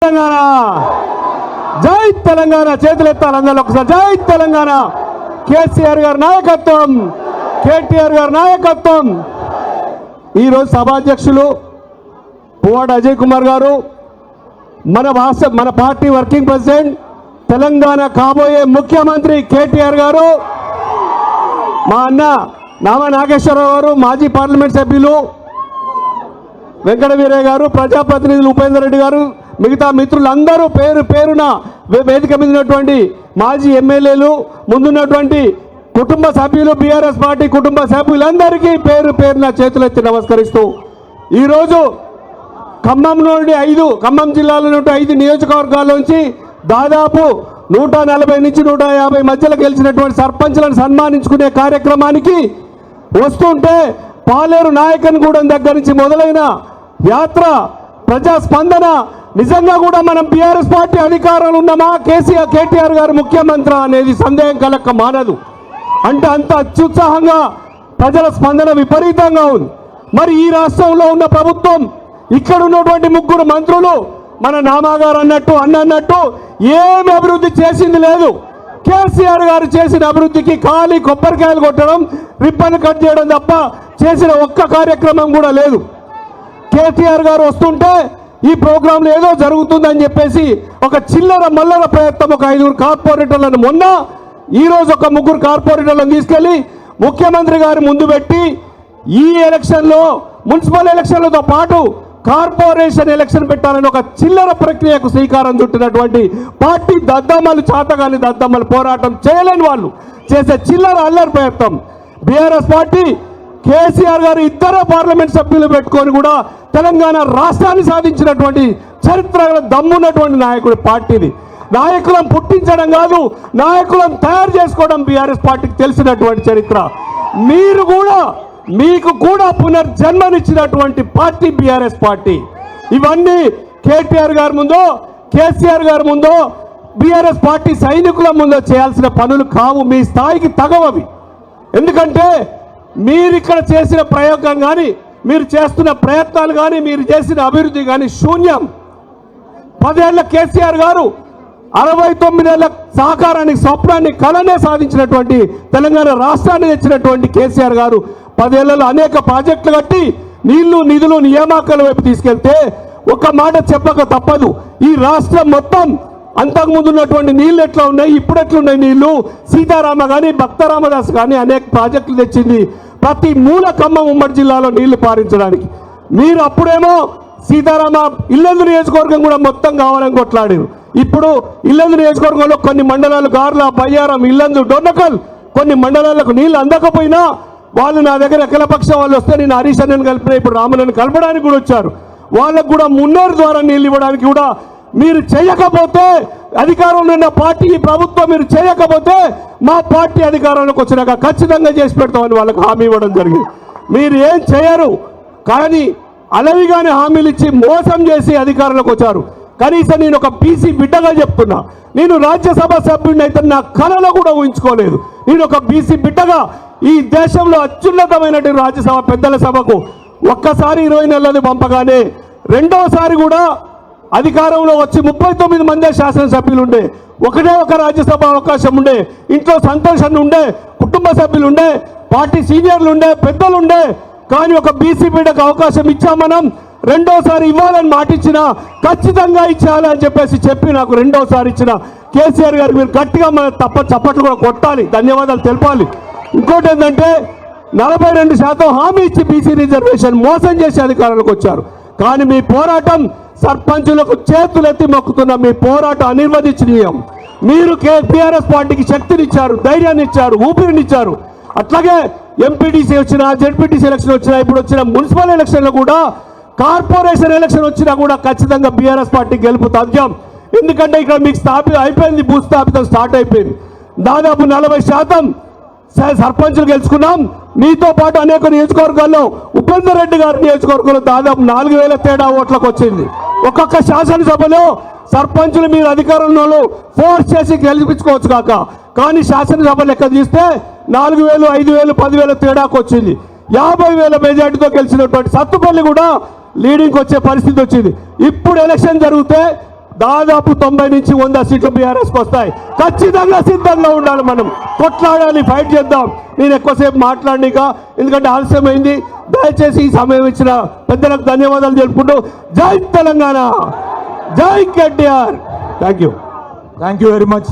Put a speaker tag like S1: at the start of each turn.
S1: తెలంగాణ జై తెలంగాణ చేతులు ఎత్తాలి అందరూ ఒకసారి. జై తెలంగాణ. కేసీఆర్ గారి నాయకత్వం, కేటీఆర్ గారి నాయకత్వం. ఈరోజు సభాధ్యక్షులు పువ్వాడ అజయ్ కుమార్ గారు, మన పార్టీ వర్కింగ్ ప్రెసిడెంట్, తెలంగాణ కాబోయే ముఖ్యమంత్రి కేటీఆర్ గారు, మా అన్న నామా నాగేశ్వరరావు గారు, మాజీ పార్లమెంట్ సభ్యులు వెంకట వీరయ్య గారు, ప్రజాప్రతినిధులు ఉపేందర్ రెడ్డి గారు, మిగతా మిత్రులందరూ పేరు పేరున వేదిక మీద ఉన్నటువంటి మాజీ ఎమ్మెల్యేలు, ముందున్నటువంటి కుటుంబ సభ్యులు, బీఆర్ఎస్ పార్టీ కుటుంబ సభ్యులందరికీ పేరు పేరున చేతులెత్తి నమస్కరిస్తూ ఈరోజు ఖమ్మం జిల్లాలో నుండి 5 నియోజకవర్గాల్లోంచి దాదాపు 140 నుంచి 150 మధ్యలో గెలిచినటువంటి సర్పంచ్లను సన్మానించుకునే కార్యక్రమానికి వస్తుంటే పాలేరు నాయకన్గూడెం దగ్గర నుంచి మొదలైన యాత్ర, ప్రజాస్పందన, నిజంగా కూడా మనం బీఆర్ఎస్ పార్టీ అధికారంలో ఉన్నామా, కేటీఆర్ గారు ముఖ్యమంత్రి అనేది సందేహం కలక్క మానదు. అంటే అంత అత్యుత్సాహంగా ప్రజల స్పందన విపరీతంగా ఉంది. మరి ఈ రాష్ట్రంలో ఉన్న ప్రభుత్వం, ఇక్కడ ఉన్నటువంటి 3 మంత్రులు మన నామాగారు అన్నట్టు ఏమి అభివృద్ధి చేసింది లేదు. కేసీఆర్ గారు చేసిన అభివృద్ధికి ఖాళీ కొబ్బరికాయలు కొట్టడం, రిబ్బన్ కట్ చేయడం తప్ప చేసిన ఒక్క కార్యక్రమం కూడా లేదు. కేటీఆర్ గారు వస్తుంటే ఈ ప్రోగ్రాంలో ఏదో జరుగుతుందని చెప్పేసి ఒక చిల్లర మల్లర ప్రయత్నం, ఒక 5 కార్పొరేటర్లను మొన్న, ఈరోజు ఒక 3 కార్పొరేటర్లను తీసుకెళ్లి ముఖ్యమంత్రి గారి ముందు పెట్టి ఈ ఎలక్షన్లో, మున్సిపల్ ఎలక్షన్లతో పాటు కార్పొరేషన్ ఎలక్షన్ పెట్టాలని ఒక చిల్లర ప్రక్రియకు శ్రీకారం చుట్టినటువంటి పార్టీ దద్దమ్మలు, చాతగాని దద్దమ్మలు, పోరాటం చేయలేని వాళ్ళు చేసే చిల్లర అల్లరి ప్రయత్నం. బీఆర్ఎస్ పార్టీ కేసీఆర్ గారు 2 పార్లమెంట్ సభ్యులు పెట్టుకొని కూడా తెలంగాణ రాష్ట్రాన్ని సాధించినటువంటి చరిత్ర దమ్మున్నటువంటి నాయకుడి పార్టీది. నాయకులను పుట్టించడం కాదు, నాయకులను తయారు చేసుకోవడం బీఆర్ఎస్ పార్టీకి తెలిసినటువంటి చరిత్ర. మీకు కూడా పునర్జన్మనిచ్చినటువంటి పార్టీ బీఆర్ఎస్ పార్టీ. ఇవన్నీ కేటీఆర్ గారి ముందో, కేసీఆర్ గారి ముందో, బీఆర్ఎస్ పార్టీ సైనికుల ముందో చేయాల్సిన పనులు కావు, మీ స్థాయికి తగవవి. ఎందుకంటే మీరు ఇక్కడ చేసిన ప్రయోగం కానీ, మీరు చేస్తున్న ప్రయత్నాలు కానీ, మీరు చేసిన అభివృద్ధి కానీ శూన్యం. 10 ఏళ్ల కేసీఆర్ గారు 69 ఏళ్ల సహకారానికి, స్వప్నాన్ని, కలనే సాధించినటువంటి తెలంగాణ రాష్ట్రాన్ని తెచ్చినటువంటి కేసీఆర్ గారు 10 ఏళ్లలో అనేక ప్రాజెక్టులు కట్టి నీళ్లు, నిధులు, నియామకాల వైపు తీసుకెళ్తే ఒక మాట చెప్పక తప్పదు. ఈ రాష్ట్రం మొత్తం అంతకుముందు ఉన్నటువంటి నీళ్లు ఎట్లా ఉన్నాయి, ఇప్పుడు ఎట్లున్నాయి నీళ్లు, సీతారామ కానీ, భక్తరామదాస్ కానీ అనేక ప్రాజెక్టులు తెచ్చింది ప్రతి మూల ఖమ్మం ఉమ్మడి జిల్లాలో నీళ్లు పారించడానికి. మీరు అప్పుడేమో సీతారామ ఇల్లందు నియోజకవర్గం కూడా మొత్తం కావాలని కొట్లాడారు. ఇప్పుడు ఇల్లందు నియోజకవర్గంలో కొన్ని మండలాలు, గార్ల, బయ్యారం, ఇల్లందు, డొన్నకల్, కొన్ని మండలాలకు నీళ్లు అందకపోయినా వాళ్ళు నా దగ్గర అఖిలపక్షం వాళ్ళు వస్తే నేను హరీష్ అన్నని కలిపిన, ఇప్పుడు రాములను కలపడానికి కూడా వచ్చారు. వాళ్ళకు కూడా మున్నేరు ద్వారా నీళ్ళు ఇవ్వడానికి కూడా మీరు చేయకపోతే, అధికారంలో ఉన్న పార్టీ, ప్రభుత్వం మీరు చేయకపోతే మా పార్టీ అధికారంలోకి వచ్చినాక ఖచ్చితంగా చేసి పెడతామని వాళ్ళకి హామీ ఇవ్వడం జరిగింది. మీరు ఏం చేయరు, కానీ అలవిగానే హామీలు ఇచ్చి మోసం చేసి అధికారంలోకి వచ్చారు. కనీసం నేను ఒక బీసీ బిడ్డగా చెప్తున్నా, నేను రాజ్యసభ సభ్యుడిని అయితే నా కళలో కూడా ఊహించుకోలేదు. నేను ఒక బీసీ బిడ్డగా ఈ దేశంలో అత్యున్నతమైనటువంటి రాజ్యసభ పెద్దల సభకు ఒక్కసారి 20 నెలలు పంపగానే రెండోసారి కూడా అధికారంలో వచ్చి 39 మంది శాసనసభ్యులు ఉండే, ఒకటే ఒక రాజ్యసభ అవకాశం ఉండే, ఇంట్లో సంతోషం ఉండే, కుటుంబ సభ్యులు ఉండే, పార్టీ సీనియర్లు ఉండే, పెద్దలు ఉండే. కానీ ఒక బీసీ బిడ్డకు అవకాశం ఇచ్చాం మనం. రెండోసారి ఇవ్వాలని మాటిచ్చినా ఖచ్చితంగా ఇచ్చేయాలని చెప్పి నాకు రెండోసారి ఇచ్చిన కేసీఆర్ గారికి మీరు గట్టిగా చప్పట్లు కూడా కొట్టాలి, ధన్యవాదాలు తెలపాలి. ఇంకోటి ఏంటంటే 42% హామీ ఇచ్చి బీసీ రిజర్వేషన్ మోసం చేసి అధికారంలోకి వచ్చారు. కానీ మీ పోరాటం, సర్పంచులకు చేతులెత్తి మొక్కుతున్న మీ పోరాటం అనిర్వచించనీయం. మీరు బీఆర్ఎస్ పార్టీకి శక్తినిచ్చారు, ధైర్యాన్ని ఇచ్చారు, ఊపిరినిచ్చారు. అట్లాగే ఎంపీటీసీ వచ్చినా, జెడ్పీటీసీ ఎలక్షన్ వచ్చినా, ఇప్పుడు వచ్చిన మున్సిపల్ ఎలక్షన్లో కూడా, కార్పొరేషన్ ఎలక్షన్ వచ్చినా కూడా ఖచ్చితంగా బీఆర్ఎస్ పార్టీ గెలుపు తథ్యం. ఎందుకంటే ఇక్కడ మీకు అయిపోయింది, భూస్థాపితం స్టార్ట్ అయిపోయింది. దాదాపు 40% సర్పంచులు గెలుచుకున్నాం. మీతో పాటు అనేక నియోజకవర్గాల్లో, ఉపేందర్ రెడ్డి గారి నియోజకవర్గంలో దాదాపు 4000 తేడా ఓట్లకు వచ్చింది. ఒక్కొక్క శాసనసభలో సర్పంచులు మీరు అధికారంలో ఫోర్స్ చేసి గెలిపించుకోవచ్చు కాక, కానీ శాసనసభ లెక్క తీస్తే 4000, 5000, 10,000 తేడాకు వచ్చింది. 50,000 మెజార్టీతో గెలిచినటువంటి సత్తుపల్లి కూడా లీడింగ్ వచ్చే పరిస్థితి వచ్చింది. ఇప్పుడు ఎలక్షన్ జరిగితే దాదాపు 90 నుంచి 100 సీట్లు బీఆర్ఎస్కి వస్తాయి. ఖచ్చితంగా సిద్ధంగా ఉండాలి, మనం కొట్లాడాలి, ఫైట్ చేద్దాం. నేను ఎక్కువసేపు మాట్లాడినాక ఎందుకంటే ఆలస్యమైంది. దయచేసి ఈ సమయం ఇచ్చిన పెద్దలకు ధన్యవాదాలు తెలుపుకుంటూ జై తెలంగాణ, జై KTR. Thank you
S2: very much.